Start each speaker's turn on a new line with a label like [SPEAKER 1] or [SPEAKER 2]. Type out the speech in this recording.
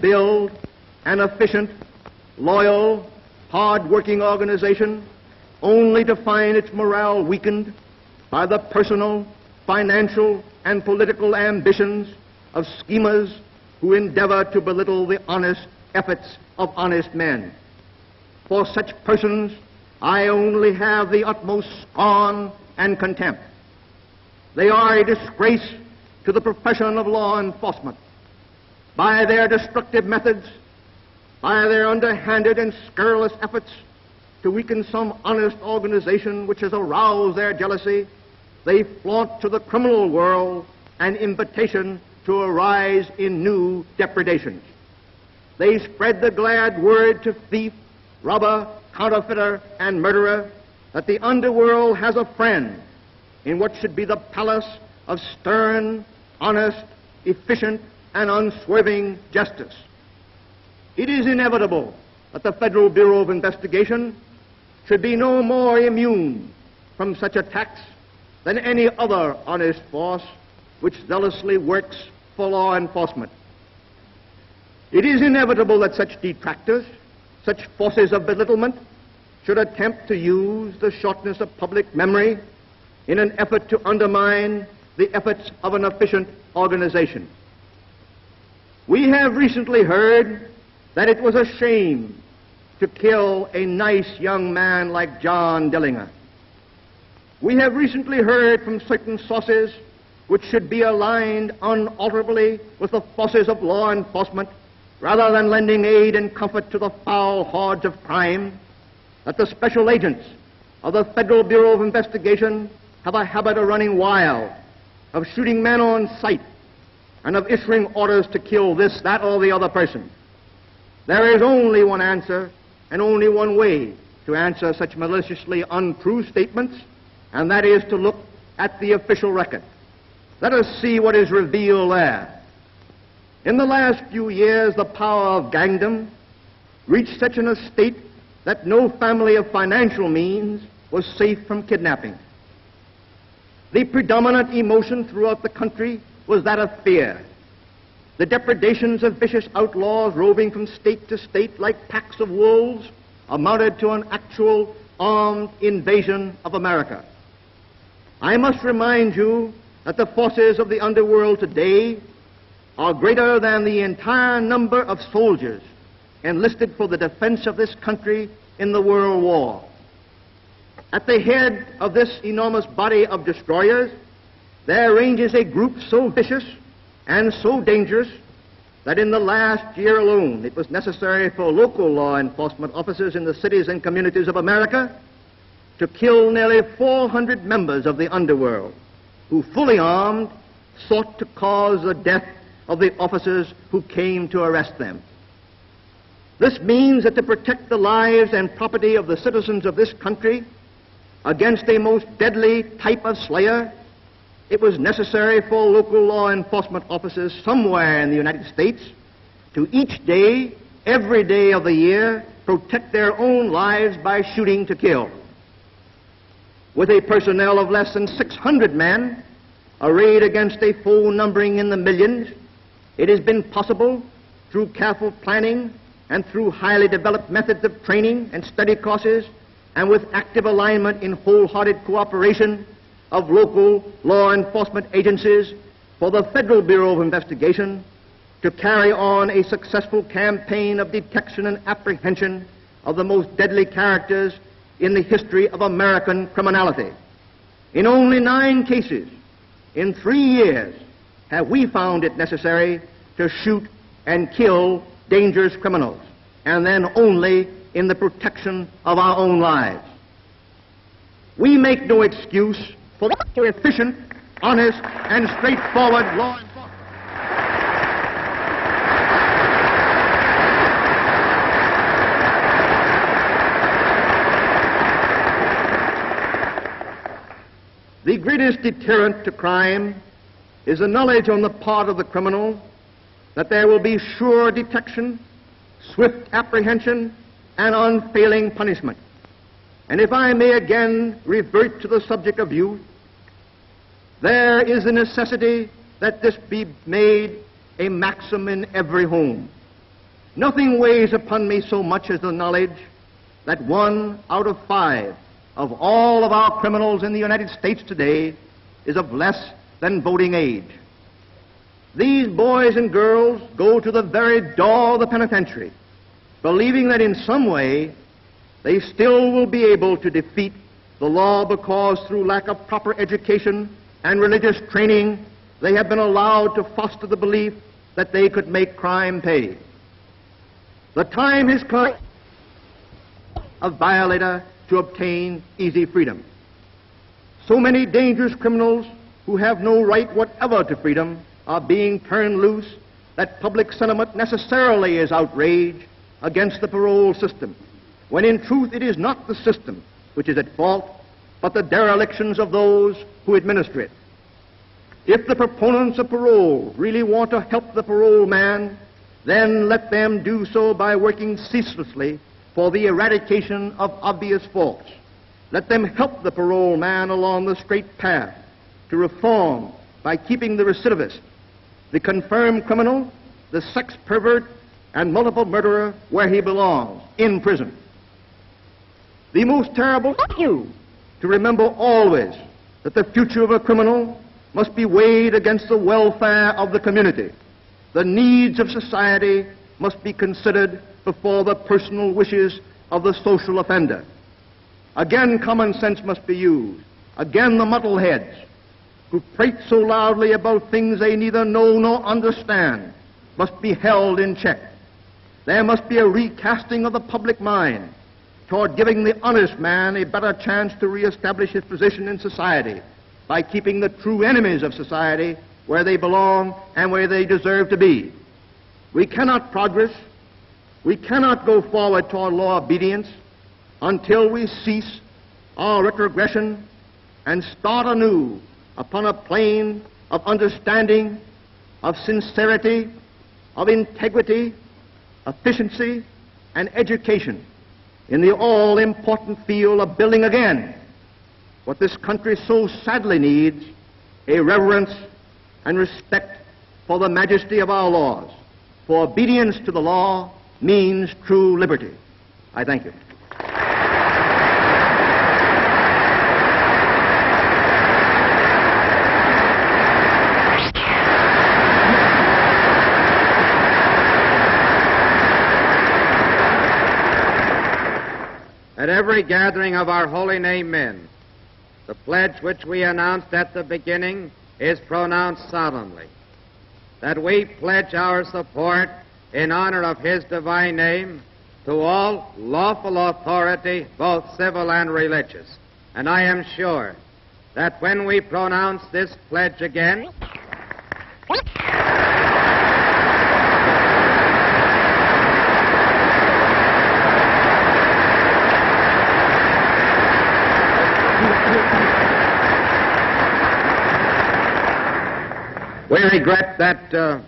[SPEAKER 1] build an efficient, loyal, hard-working organization only to find its morale weakened by the personal, financial, and political ambitions of schemers who endeavor to belittle the honest efforts of honest men. For such persons, I only have the utmost scorn and contempt. They are a disgrace to the profession of law enforcement. By their destructive methods, by their underhanded and scurrilous efforts to weaken some honest organization which has aroused their jealousy, they flaunt to the criminal world an invitation to arise in new depredations. They spread the glad word to thief, robber, counterfeiter, and murderer that the underworld has a friend in what should be the palace of stern, honest, efficient, and unswerving justice. It is inevitable that the Federal Bureau of Investigation should be no more immune from such attacks than any other honest force which zealously works for law enforcement. It is inevitable that such detractors, such forces of belittlement, should attempt to use the shortness of public memory in an effort to undermine the efforts of an efficient organization. We have recently heard that it was a shame to kill a nice young man like John Dillinger. We have recently heard from certain sources which should be aligned unalterably with the forces of law enforcement rather than lending aid and comfort to the foul hordes of crime, that the special agents of the Federal Bureau of Investigation have a habit of running wild, of shooting men on sight, and of issuing orders to kill this, that, or the other person. There is only one answer and only one way to answer such maliciously untrue statements, and that is to look at the official record. Let us see what is revealed there. In the last few years, the power of gangdom reached such an estate that no family of financial means was safe from kidnapping. The predominant emotion throughout the country was that of fear. The depredations of vicious outlaws roving from state to state like packs of wolves amounted to an actual armed invasion of America. I must remind you that the forces of the underworld today are greater than the entire number of soldiers enlisted for the defense of this country in the World War. At the head of this enormous body of destroyers, there ranges a group so vicious and so dangerous that in the last year alone it was necessary for local law enforcement officers in the cities and communities of America to kill nearly 400 members of the underworld who, fully armed, sought to cause the death of the officers who came to arrest them. This means that to protect the lives and property of the citizens of this country against a most deadly type of slayer, it was necessary for local law enforcement officers somewhere in the United States to each day, every day of the year, protect their own lives by shooting to kill. With a personnel of less than 600 men, arrayed against a foe numbering in the millions, it has been possible, through careful planning and through highly developed methods of training and study courses, and with active alignment in wholehearted cooperation of local law enforcement agencies, for the Federal Bureau of Investigation to carry on a successful campaign of detection and apprehension of the most deadly characters in the history of American criminality. In only 9 cases, in 3 years, have we found it necessary to shoot and kill dangerous criminals, and then only in the protection of our own lives. We make no excuse for efficient, honest, and straightforward law enforcement. The greatest deterrent to crime is the knowledge on the part of the criminal that there will be sure detection, swift apprehension, and unfailing punishment. And if I may again revert to the subject of youth, there is a necessity that this be made a maxim in every home. Nothing weighs upon me so much as the knowledge that 1 out of 5 of all of our criminals in the United States today is of less than voting age. These boys and girls go to the very door of the penitentiary, believing that in some way they still will be able to defeat the law because through lack of proper education and religious training they have been allowed to foster the belief that they could make crime pay. The time has come a violator to obtain easy freedom. So many dangerous criminals who have no right whatever to freedom are being turned loose that public sentiment necessarily is outraged against the parole system, when in truth it is not the system which is at fault, but the derelictions of those who administer it. If the proponents of parole really want to help the parole man, then let them do so by working ceaselessly for the eradication of obvious faults. Let them help the parole man along the straight path to reform by keeping the recidivist, the confirmed criminal, the sex pervert, and multiple murderer where he belongs, in prison. The most terrible thing to remember always that the future of a criminal must be weighed against the welfare of the community. The needs of society must be considered before the personal wishes of the social offender. Again, common sense must be used. Again, the muddleheads who prate so loudly about things they neither know nor understand must be held in check. There must be a recasting of the public mind toward giving the honest man a better chance to reestablish his position in society by keeping the true enemies of society where they belong and where they deserve to be. We cannot progress, we cannot go forward toward law obedience until we cease our retrogression and start anew upon a plane of understanding, of sincerity, of integrity, efficiency, and education in the all-important field of building again what this country so sadly needs, a reverence and respect for the majesty of our laws. For obedience to the law means true liberty. I thank you.
[SPEAKER 2] At every gathering of our holy name men, the pledge which we announced at the beginning is pronounced solemnly, that we pledge our support in honor of His divine name to all lawful authority, both civil and religious. And I am sure that when we pronounce this pledge again, we regret that